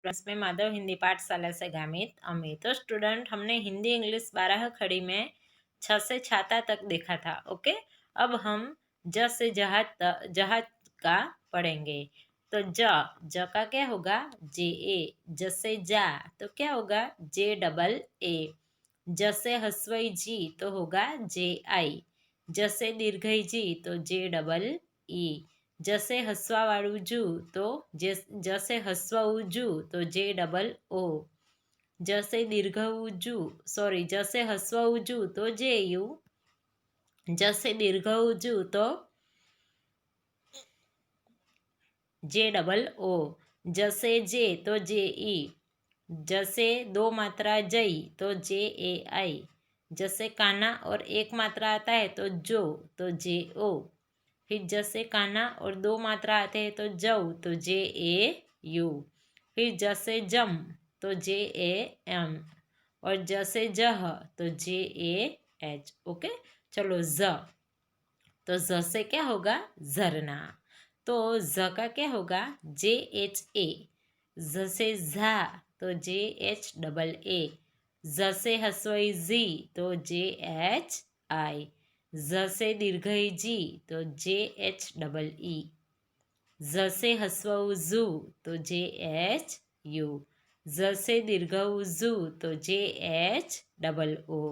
Plus में माधव हिंदी पाठशाला से गामित अमित। तो स्टूडेंट, हमने हिंदी इंग्लिश 12 खड़ी में 6 से छाता तक देखा था। ओके, अब हम ज से जहाज का पढ़ेंगे। तो ज का क्या होगा? जे ए। ज से जा तो क्या होगा? जे डबल ए। ज से हस्वई जी तो होगा जे आई। ज से दीर्घई जी तो जे डबल ई। ज से हसवा वाळू जू तो ज से हसवाऊ जू तो जे डबल ओ। ज से दीर्घऊ जू ज से हसवाऊ जू तो जे यू। ज से दीर्घऊ जू तो जे डबल ओ। ज से जे तो जे ई। ज से दो मात्रा जई तो जे ए आई। ज से काना और एक मात्रा आता है तो जे ओ। फिर ज से काना और दो मात्रा आते हैं तो जऊ तो जे ए यू। फिर ज से जम तो जे ए एम। और ज से जह तो जे ए एच। ओके, चलो तो ज से क्या होगा? झरना। तो ज का क्या होगा? जे एच ए। ज से झा तो जे एच डबल ए। ज से हसवई जी तो जे एच आई। ज से दीर्घई जी तो जे एच डबल ई। ज से हसवऊ जू तो जे एच यू। ज से दीर्घऊ जू तो जे एच डबल ओ।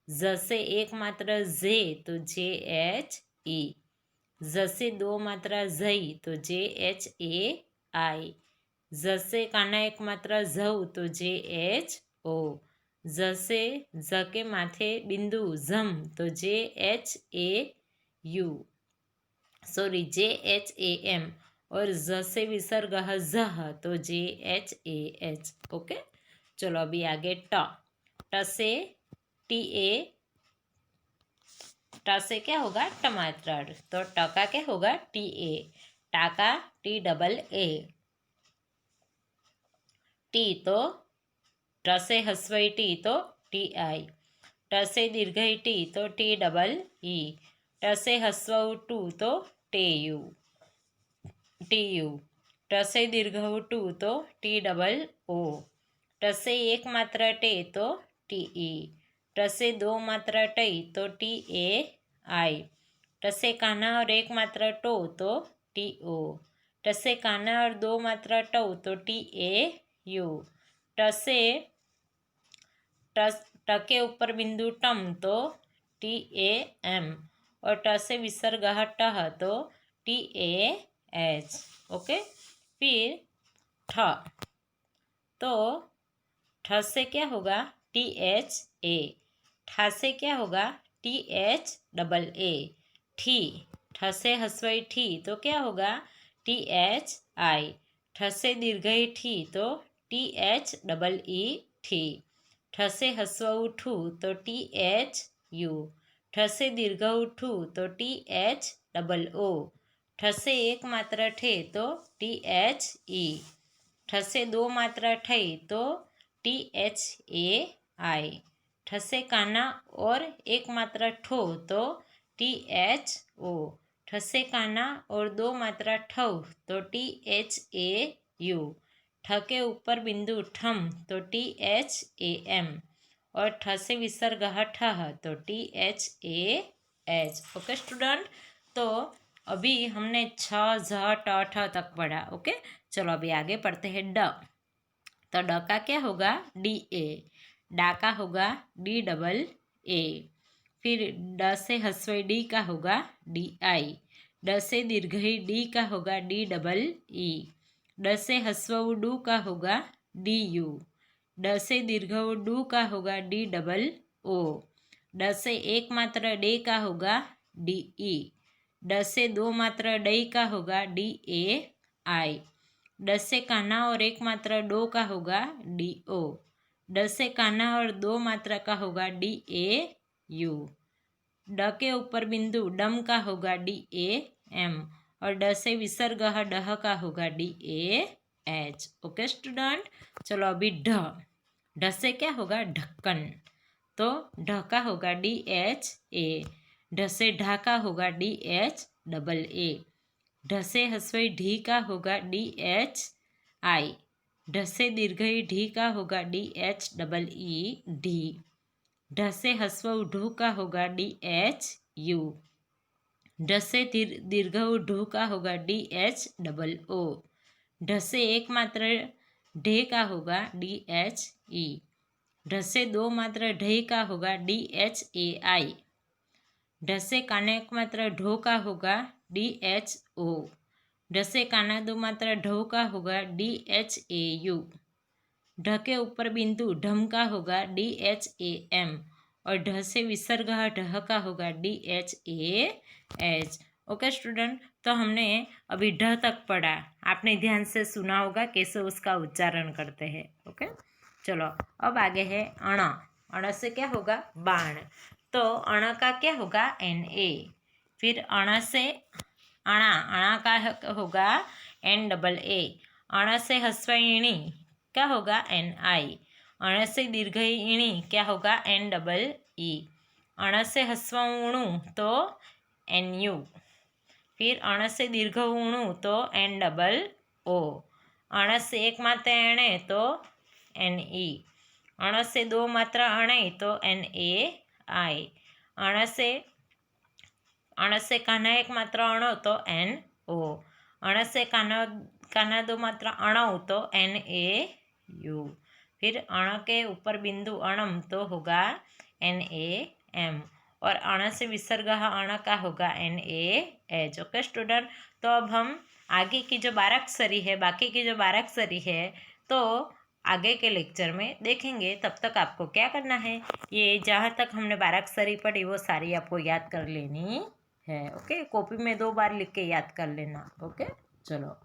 ज से एक मात्रा जे तो जे एच ई। ज से दो मात्रा जई तो जे एच ए आई। ज से काना एक मात्रा झऊ तो जे एच ओ। ज से ज के माथे बिंदु झम तो J H A U J H A M. और ज से विसर्ग जह तो J H A H. Okay, चलो अभी आगे ट से टी ए। ट से क्या होगा? टमाटर। तो ट का क्या होगा? T A. टा का टी डबल ए। टी तो ट से हस्वई टी तो टी आई। ट से दीर्घई टी तो टी डबल ई। ट से हस्वऊ टू तो टे यू। T U. ट से दीर्घऊ टू तो टी डबल ओ। ट से एक मात्रा टे तो टी ई। ट से दो मात्रा टई तो टी ए आई। ट से काना और एक मात्रा टो तो टी ओ। ट से काना और दो मात्रा टो तो टी ए यू। ट से ट के ऊपर बिंदु टम तो टी ए एम। और ट से विसर्ग टह तो टी ए एच। ओके, फिर ठ। तो ठ से क्या होगा? T H A. ठ से क्या होगा? T H double A. ठी। ठ से हस्वई ठी तो क्या होगा? T H I. ठ से दीर्घई ठी तो टी एच डबल ई ठी। ठ से हस्वऊ ठू तो टी एच यू। ठ से दीर्घऊ ठू तो टी एच डबल ओ। ठ से एक मात्रा ठे तो टी एच ई। ठ से दो मात्रा ठई तो टी एच ए आई। ठ से काना और एक मात्रा ठो तो टी एच ओ। ठ से काना और दो मात्रा ठौ तो टी एच ए यू। ठ के ऊपर बिंदु ठम तो टी एच ए एम। और ठ से विसर्ग ठह तो T H A H. Okay student, तो अभी हमने छ झ ट ठ तक पढ़ा। ओके, चलो अभी आगे पढ़ते हैं ड। तो ड का क्या होगा? D A. डा का होगा डी डबल ए। फिर ड से हस्वई डी का होगा डी आई। ड से दीर्घई डी का होगा डी डबल ई। ड से हस्वऊ डू का होगा डी यू। ड से दीर्घऊ डू का होगा डी डबल ओ। ड से एक मात्रा डे का होगा डी ई। ड से दो मात्रा डई का होगा डी ए आई। ड से काना और एक मात्रा डो का होगा डी ओ। ड से काना और दो मात्रा का होगा डी ए यू। ड के ऊपर बिंदु डम का होगा डी ए एम। और ड से विसर्ग डह का होगा D A H. Okay student, चलो अभी ढ। ढ से क्या होगा? ढक्कन। तो ढ का होगा डी एच ए। ढ से ढा का होगा डी एच डबल ए। ढ से हस्वई ढी का होगा डी एच आई। ढ से दीर्घई ढी का होगा DHEE ढी। ढ से हस्व ढू का होगा DHU। ढ से दीर्घ ढू का होगा DHOO। ढ से एक मात्र ढे का होगा DHE। ढ से दो मात्र ढे का होगा DHAI। ढ से काना एक मात्र ढो का होगा DHO। ढ से काना दो मात्र ढो का होगा DHAU। ढ के ऊपर बिंदु ढम का होगा DHAM और ढ से विसर्ग ढह का होगा DHAH। ओके स्टूडेंट, तो हमने अभी ढ तक पढ़ा, आपने ध्यान से सुना होगा कैसे उसका उच्चारण करते हैं। ओके, चलो अब आगे है अण। अण से क्या होगा? बाण। तो अण का क्या होगा? NA। फिर अण से अणा, अणा का होगा NAA। अण से हस्व ईणी क्या होगा? NI। अण से दीर्घ ईणी क्या होगा? NEE। अण से हस्व ऊणु तो NU। फिर अण से दीर्घ ऊणु तो NOO। अण से एक मात्र एणे तो NE। अण से दो मात्र अणे तो NAI। अण से कान्हा एक मात्र अणो तो NO। अण से कान्हा दो मात्र अणौ तो NAU। फिर अण के ऊपर बिंदु अणम तो होगा NAM और अण से विसर्ग अण का होगा NAH। ओके स्टूडेंट, तो अब हम आगे की जो 12 अक्षरी है, बाकी की जो 12 अक्षरी है, तो आगे के लेक्चर में देखेंगे। तब तक आपको क्या करना है, ये जहाँ तक हमने 12 अक्षरी पढ़ी वो सारी आपको याद कर लेनी है। ओके, कॉपी में 2 बार लिख के याद कर लेना। ओके, चलो।